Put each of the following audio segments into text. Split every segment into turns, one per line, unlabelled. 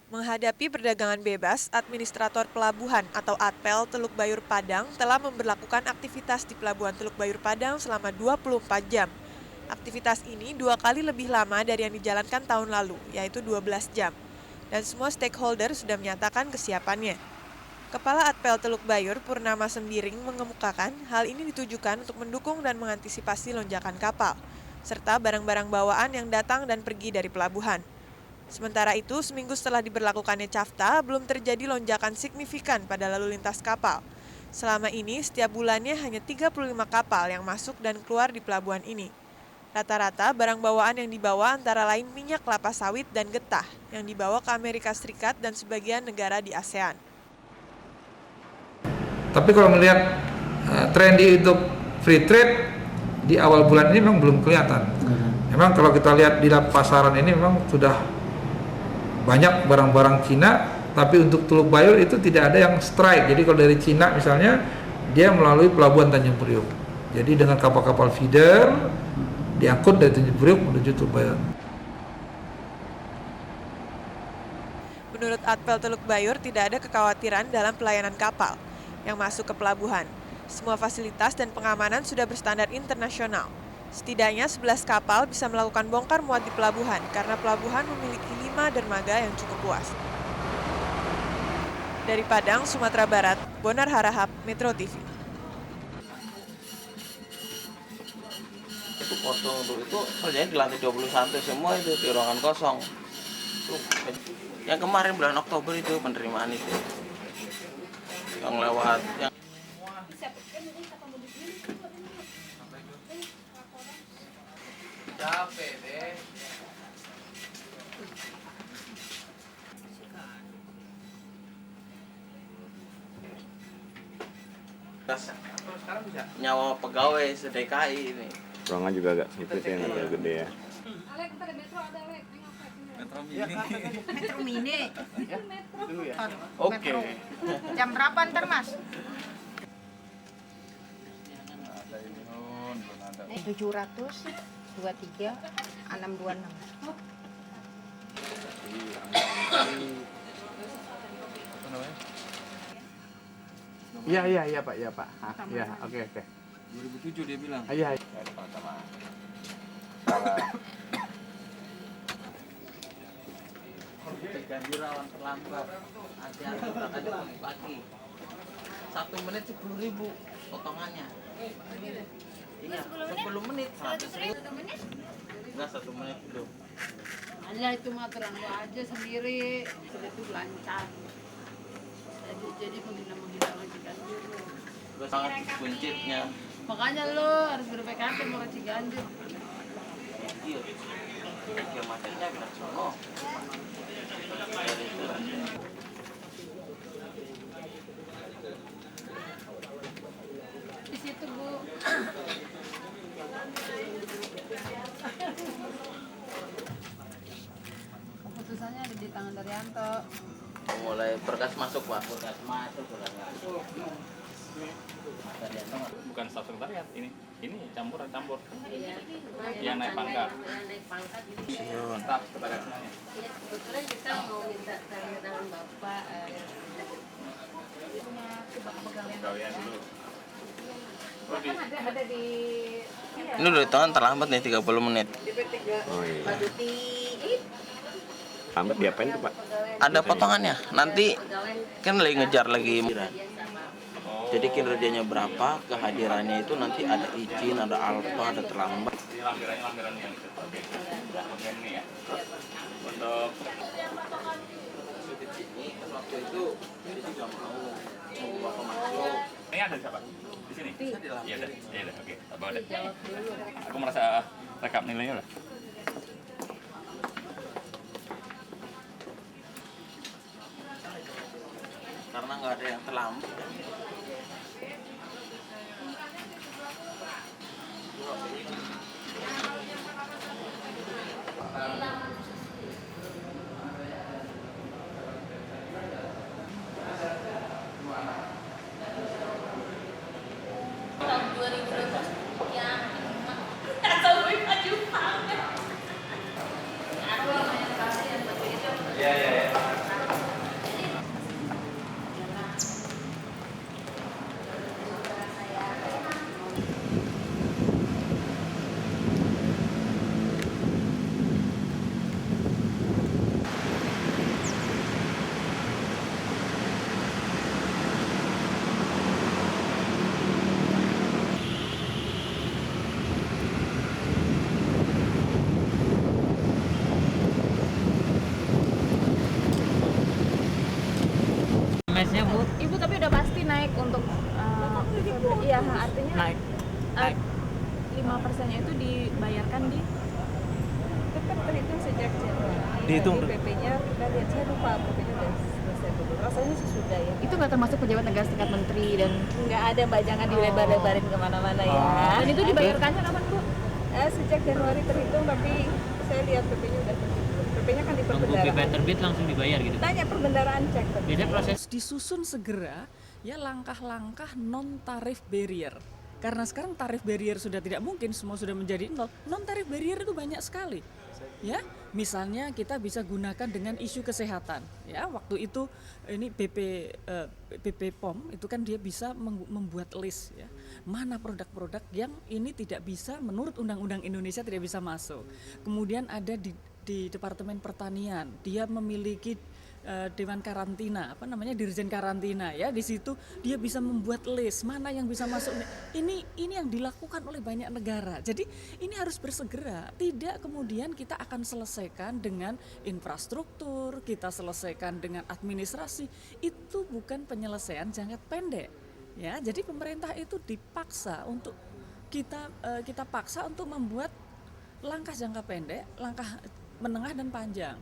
Menghadapi perdagangan bebas, Administrator Pelabuhan atau ATPEL Teluk Bayur Padang telah memberlakukan aktivitas di Pelabuhan Teluk Bayur Padang selama 24 jam. Aktivitas ini 2 kali lebih lama dari yang dijalankan tahun lalu, yaitu 12 jam. Dan semua stakeholder sudah menyatakan kesiapannya. Kepala ATPEL Teluk Bayur, Purnama Sembiring, mengemukakan hal ini ditujukan untuk mendukung dan mengantisipasi lonjakan kapal, serta barang-barang bawaan yang datang dan pergi dari pelabuhan. Sementara itu, seminggu setelah diberlakukannya CAFTA, belum terjadi lonjakan signifikan pada lalu lintas kapal. Selama ini, setiap bulannya hanya 35 kapal yang masuk dan keluar di pelabuhan ini. Rata-rata, barang bawaan yang dibawa antara lain minyak kelapa sawit dan getah, yang dibawa ke Amerika Serikat dan sebagian negara di ASEAN.
Tapi kalau melihat trendy untuk free trade di awal bulan ini memang belum kelihatan. Memang kalau kita lihat di pasaran ini memang sudah banyak barang-barang Cina, tapi untuk Teluk Bayur itu tidak ada yang strike. Jadi kalau dari Cina misalnya, dia melalui pelabuhan Tanjung Priok. Jadi dengan kapal-kapal feeder diangkut dari Tanjung Priok menuju Teluk Bayur.
Menurut ATPEL Teluk Bayur, tidak ada kekhawatiran dalam pelayanan kapal yang masuk ke pelabuhan. Semua fasilitas dan pengamanan sudah berstandar internasional. Setidaknya 11 kapal bisa melakukan bongkar muat di pelabuhan karena pelabuhan memiliki 5 dermaga yang cukup luas. Dari Padang, Sumatera Barat, Bonar Harahap, Metro TV.
Itu kosong itu kerjanya di lantai 21 semua itu di ruangan kosong. Yang kemarin bulan Oktober itu penerimaan itu. Yang lewat yang capek deh. Sekarang bisa nyawa pegawai se-DKI ini.
Ruangan juga agak sempit ya, agak gede ya.
Alek, ntar metro ada, Alek. Nengok,
Metro Mini.
Metro Mini.
Dulu ya. Oke.
Jam berapa ntar, Mas? 723 626.
Iya Pak. Iya, oke.
2007 dia bilang.
Iya.
Ganti rawan terlambat. Hati-hati berangkatnya pagi. 1 menit 10.000 potongannya. Iya, 10 menit 100.000. Enggak 1 menit belum.
Hanya itu mah terang aja sendiri. Sudah itu lancar. Jadi menghina lagi Ciganjur.
Gue sangat buncitnya.
Makanya lo harus ber-PKP mau ke Ciganjur.
Iya. Dia macetnya benar semua.
Di situ, Bu. Keputusannya ada di tangan Daryanto.
Mulai berkas masuk, Pak. Berkas masuk.
Bukan staf sekretariat ini campur yang naik pangkat staf sekretariat semuanya.
Kebetulan kita mau minta tanda tangan Bapak
Pegawaian dulu.
Kan ada di
Ini udah di tangan terlambat nih 30 menit.
Oh iya.
Baduti
Lambat diapain tuh Pak?
Ada potongannya. Nanti kan lagi ngejar lagi. Jadi kinerjanya berapa, kehadirannya itu nanti ada izin, ada alfa, ada terlambat.
Ini lampiran yang itu. Oke. Bagian ini ya. Untuk
Ini kan waktu itu dia juga mau bapak masuk.
ini ada siapa? Di sini. Iya udah. Oke. Bawa deh.
jawab dulu.
Aku merasa rekap nilainya udah.
Karena nggak ada yang terlambat.
Tahun 2012 yang atau gue maju banget. Aku yang kasih yang begitu.
Iya.
naik.
5%-nya itu dibayarkan di
Tetap terhitung sejak Januari.
Dihitung.
Nanti PP-nya kita lihat, saya lupa PP-nya udah selesai belum. Rasanya sih sudah ya.
itu nggak termasuk pejabat negara setingkat menteri dan
Nggak ada Mbak, jangan dilebar-lebarin kemana-mana ya.
dan itu dibayarkannya kapan Bu?
Sejak Januari terhitung, tapi saya lihat PP-nya udah terbit. PP-nya kan di perbendaharaan.
terbit langsung dibayar gitu.
Tanya perbendaharaan cek.
Biasanya proses
Disusun segera ya langkah-langkah non tarif barrier. Karena sekarang tarif barrier sudah tidak mungkin, semua sudah menjadi nol. Non tarif barrier itu banyak sekali. Ya, misalnya kita bisa gunakan dengan isu kesehatan. Ya, waktu itu ini BP POM itu kan dia bisa membuat list ya. Mana produk-produk yang ini tidak bisa menurut Undang-Undang Indonesia tidak bisa masuk. Kemudian ada di Departemen Pertanian, dia memiliki Dewan Karantina, Dirjen Karantina ya. Di situ dia bisa membuat list mana yang bisa masuk. Ini yang dilakukan oleh banyak negara. Jadi ini harus bersegera. Tidak kemudian kita akan selesaikan dengan infrastruktur, kita selesaikan dengan administrasi. Itu bukan penyelesaian jangka pendek. Ya, jadi pemerintah itu dipaksa untuk kita paksa untuk membuat langkah jangka pendek, langkah menengah dan panjang.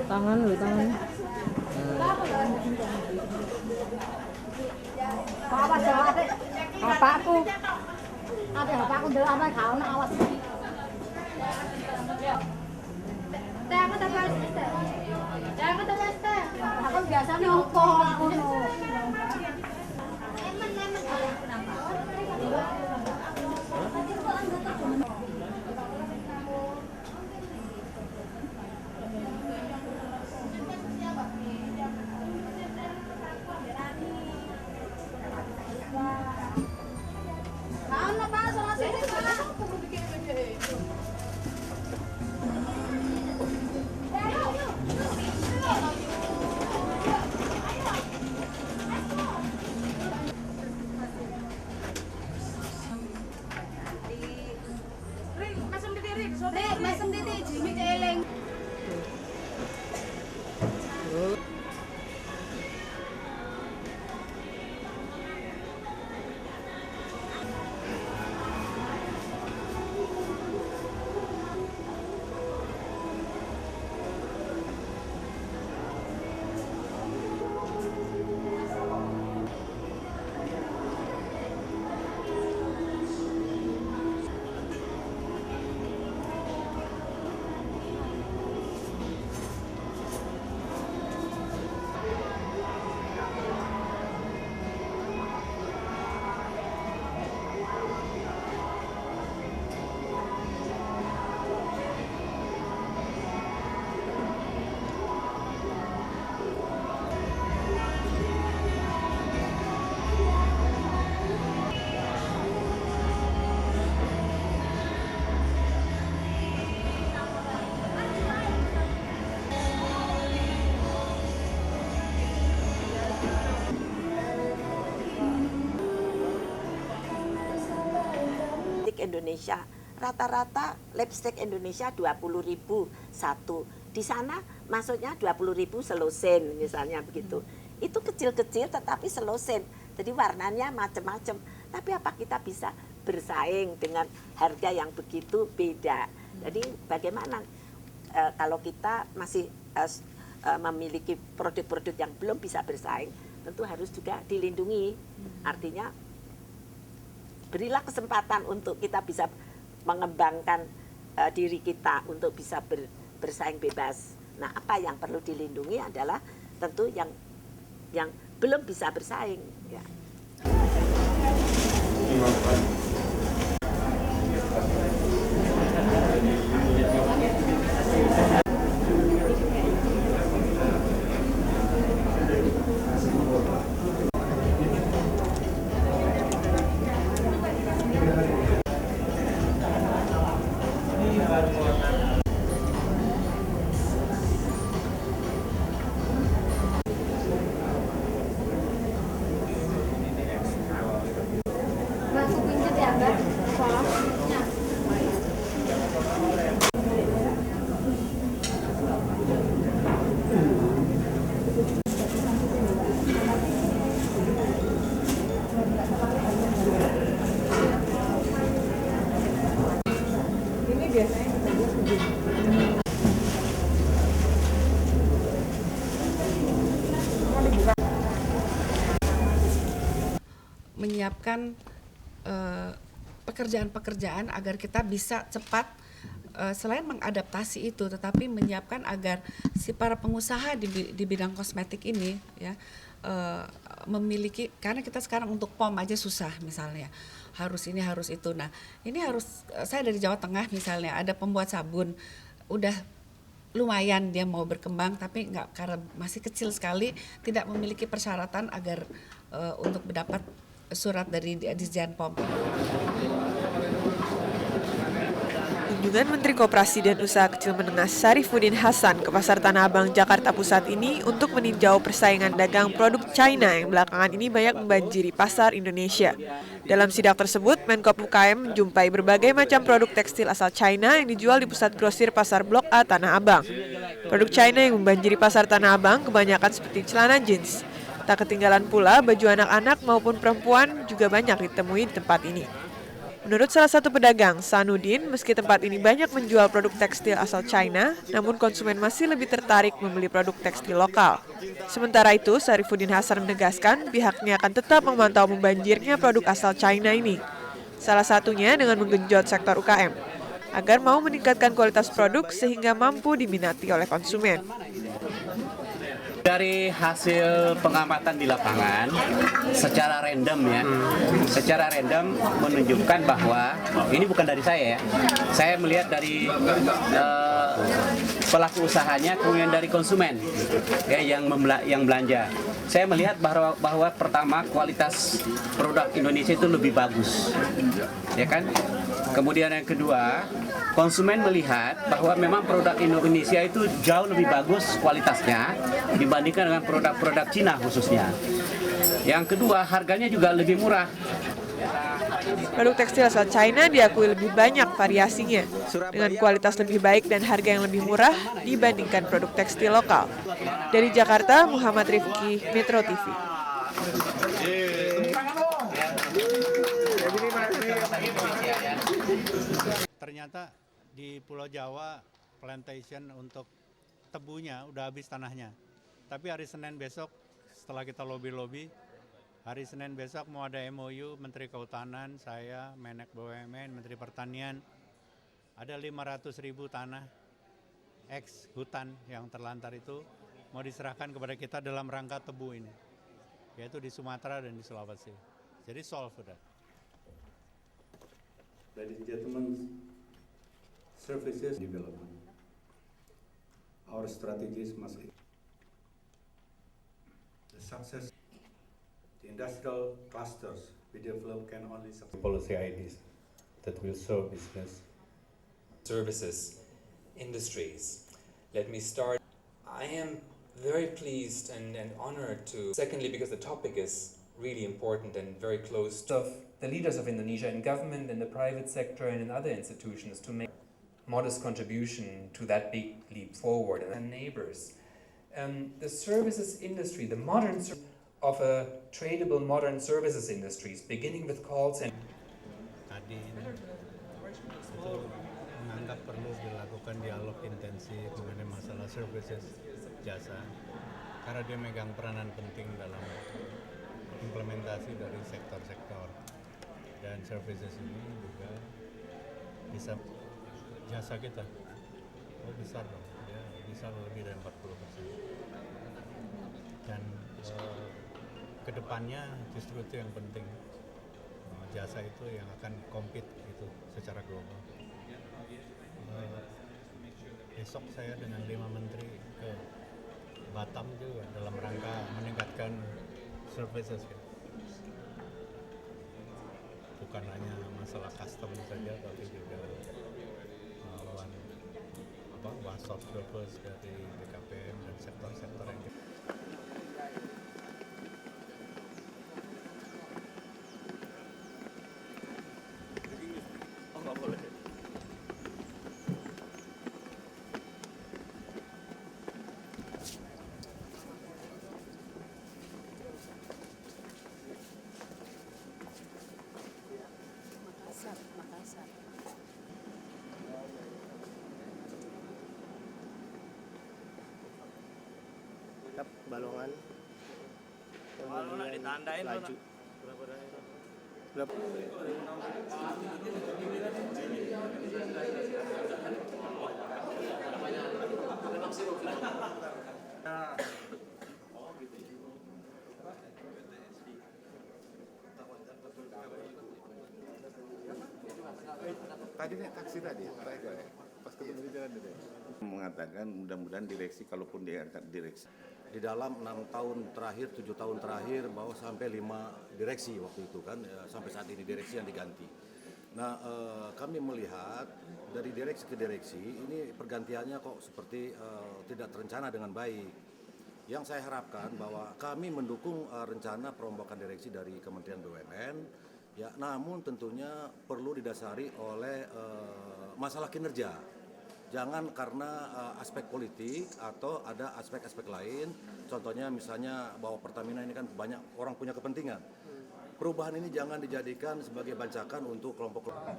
Tangan. Bapakku. Ada bapakku dulu apa kau nak awas. Aku biasa nyongkok.
Mesem titik Jimmy Celeng.
Indonesia rata-rata lipstick Indonesia 20.000 satu. Di sana masuknya 20.000 selosen misalnya begitu. Itu kecil-kecil tetapi selosen. Jadi warnanya macam-macam. Tapi apa kita bisa bersaing dengan harga yang begitu beda? Jadi bagaimana kalau kita masih memiliki produk-produk yang belum bisa bersaing, tentu harus juga dilindungi. Artinya berilah kesempatan untuk kita bisa mengembangkan diri kita untuk bisa bersaing bebas. Nah, apa yang perlu dilindungi adalah tentu yang belum bisa bersaing. Ya.
menyiapkan pekerjaan-pekerjaan agar kita bisa cepat selain mengadaptasi itu, tetapi menyiapkan agar si para pengusaha di bidang kosmetik ini ya memiliki, karena kita sekarang untuk POM aja susah misalnya, harus ini harus itu. Nah ini harus, saya dari Jawa Tengah misalnya ada pembuat sabun, udah lumayan dia mau berkembang, tapi nggak, karena masih kecil sekali, tidak memiliki persyaratan agar untuk mendapat surat dari Ditjen POM.
Kunjungan Menteri Koperasi dan Usaha Kecil Menengah Syarifuddin Hasan ke Pasar Tanah Abang, Jakarta Pusat ini untuk meninjau persaingan dagang produk China yang belakangan ini banyak membanjiri pasar Indonesia. Dalam sidak tersebut, Menkop UKM menjumpai berbagai macam produk tekstil asal China yang dijual di pusat grosir Pasar Blok A Tanah Abang. Produk China yang membanjiri Pasar Tanah Abang kebanyakan seperti celana jeans. Tak ketinggalan pula baju anak-anak maupun perempuan juga banyak ditemui di tempat ini. Menurut salah satu pedagang, Sanudin, meski tempat ini banyak menjual produk tekstil asal China, namun konsumen masih lebih tertarik membeli produk tekstil lokal. Sementara itu, Syarifuddin Hasan menegaskan pihaknya akan tetap memantau membanjirnya produk asal China ini. Salah satunya dengan menggenjot sektor UKM, agar mau meningkatkan kualitas produk sehingga mampu diminati oleh konsumen.
Dari hasil pengamatan di lapangan, secara random menunjukkan bahwa ini bukan dari saya ya. Saya melihat dari pelaku usahanya, kemudian dari konsumen ya, yang belanja. Saya melihat bahwa pertama kualitas produk Indonesia itu lebih bagus, ya kan? Kemudian yang kedua, konsumen melihat bahwa memang produk Indonesia itu jauh lebih bagus kualitasnya dibandingkan dengan produk-produk Cina khususnya. Yang kedua, harganya juga lebih murah.
Produk tekstil asal China diakui lebih banyak variasinya, dengan kualitas lebih baik dan harga yang lebih murah dibandingkan produk tekstil lokal. Dari Jakarta, Muhammad Rifki, Metro TV.
Ternyata di Pulau Jawa plantation untuk tebunya udah habis tanahnya. Tapi hari Senin besok setelah kita lobby-lobby, hari Senin besok mau ada MOU Menteri Kehutanan, saya, Menek BUMN, Menteri Pertanian. Ada 500.000 tanah ex hutan yang terlantar itu mau diserahkan kepada kita dalam rangka tebu ini, yaitu di Sumatera dan di Sulawesi. Jadi solve udah.
Ladies and gentlemen, services development. Our strategies must the success, the industrial clusters we develop can only succeed. Policy ideas that will serve business.
Services, industries. Let me start. I am very pleased and honored to, secondly, because the topic is really important and very close to the leaders of Indonesia in government, in the private sector and in other institutions to make modest contribution to that big leap forward and neighbors. The services industry, the modern of a tradable modern services industries, beginning with call center.
Tadi itu menganggap perlu dilakukan dialog intensif mengenai masalah services jasa, karena dia megang peranan penting dalam implementasi dari sektor-sektor, dan services ini juga bisa jasa kita besar dong, ya bisa lebih dari 40%. Dan kedepannya justru itu yang penting, jasa itu yang akan compete itu secara global. Besok saya dengan 5 menteri ke Batam juga dalam rangka meningkatkan services ya. Bukan hanya masalah custom saja, tapi juga melawan one stop service dari BKPM dan sektor-sektor yang
nggak boleh.
Makassar.
Balongan.
Kalau nak ditandain
laju. Tadi naik taksi tadi, pas ketemu di jalan itu. Mengatakan mudah-mudahan direksi, kalaupun diangkat direksi. Di dalam 6 tahun terakhir, 7 tahun terakhir, bahwa sampai 5 direksi waktu itu kan, sampai saat ini direksi yang diganti. Nah, kami melihat dari direksi ke direksi, ini pergantiannya kok seperti tidak terencana dengan baik. Yang saya harapkan bahwa kami mendukung rencana perombakan direksi dari Kementerian BUMN, ya, namun tentunya perlu didasari oleh masalah kinerja. Jangan karena aspek politik atau ada aspek-aspek lain. Contohnya misalnya bahwa Pertamina ini kan banyak orang punya kepentingan. Perubahan ini jangan dijadikan sebagai bancakan untuk kelompok-kelompok.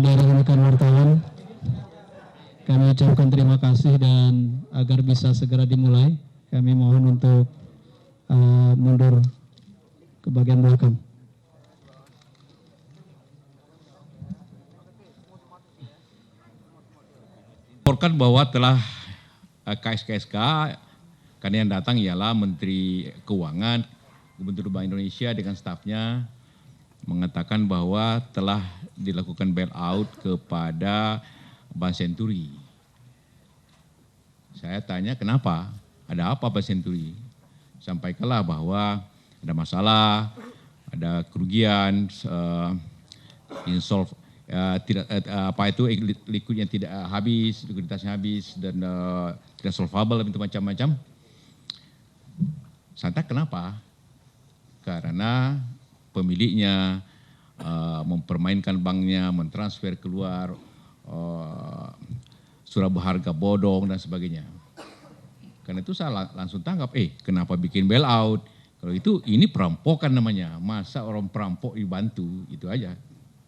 Dari rekan wartawan, kami ucapkan terima kasih dan agar bisa segera dimulai, kami mohon untuk mundur ke bagian belakang.
Laporkan bahwa telah KSKSK, karena yang datang ialah Menteri Keuangan, Gubernur Bank Indonesia dengan stafnya mengatakan bahwa telah dilakukan bailout kepada Bank Senturi. Saya tanya kenapa? Ada apa Bank Senturi? Sampaikanlah bahwa ada masalah, ada kerugian, likuidnya tidak habis, likuiditasnya habis dan tidak solvable itu macam-macam. Santai kenapa? Karena pemiliknya mempermainkan banknya, mentransfer keluar surat berharga bodong dan sebagainya. Karena itu saya langsung tanggap, kenapa bikin bailout? Kalau itu ini perampokan namanya, masa orang perampok dibantu, itu aja.